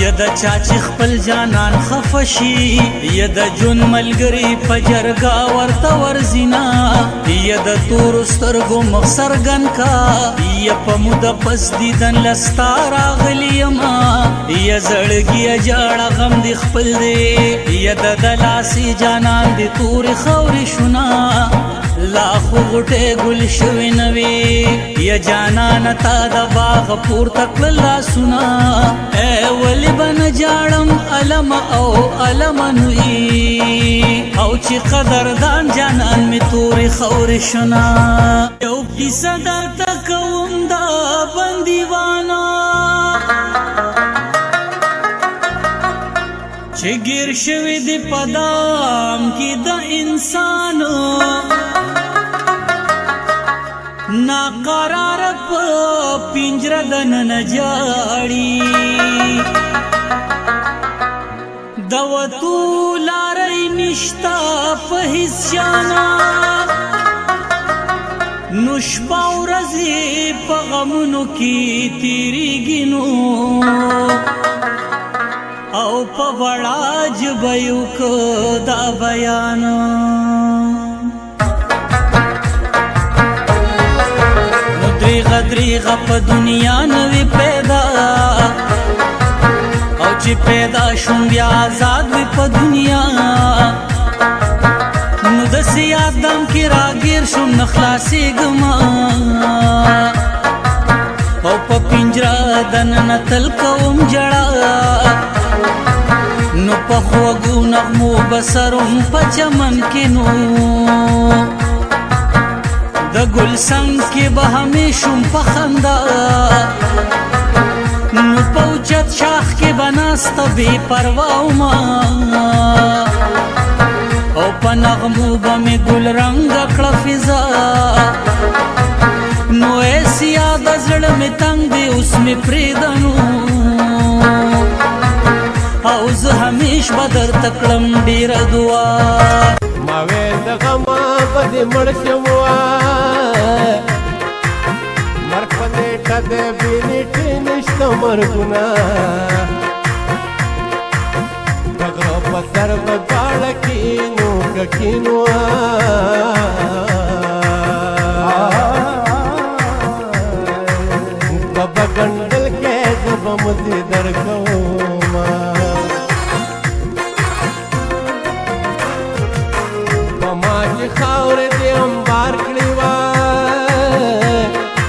یا د چا چې خپل جانان خفشي یا د جون ملګری په جرګه ورته ورزینا یا د تور سترګو مخ سرګن کا یا په موده پس دیدن لستا راغلی یما یا زړګي جاړه غم دی خپل دی یا د دلاسي جانان دی تور خوري شنا لا خو غټه ګل شوي نوي یا جانان تا د باغ پور تک لا سنا اے ولی بن جاړم علم او علم نوي او چې قدردان جانان می تور خوري شنا یو کیسه درته کوم دا بندیوانا چې ګیر شوي دی پدام کې د انسانو ناقرار په پنجره دننه جاړي د وتو لارې نشتا په هیڅ شانا نو شپه ورځې په غمونو کې تیریږي نو او په وړا ژبه یو که دا بیان دریغه په دنیا نوی پیدا او چې پیدا شوم بیا آزاد وی په دنیا نو داسې یادم کې راګیر شوم نه خلاصېږم او په پنجره دننه تل کوم ژړا نو په خوږو نغمو بسروم په چمن کې نو د ګل څنګ کې به همیشم په خندا نو په اوچت شاخ کې به ناسته بې پروا ومه او په نغمو به مې ګل رنګه کړه فضا نو ایسې یاد زړه مې تنګ دی اوس مې پرېږده نو او زه همیش به درته کړم ډېره دعا ما ویل د غمه به دې مړ شم مرګ په نیټه د بې نیټې نشته مرګونه د غره په سر به غاړه کینو که کینو به به ګنډل کې زه به مزې درکوم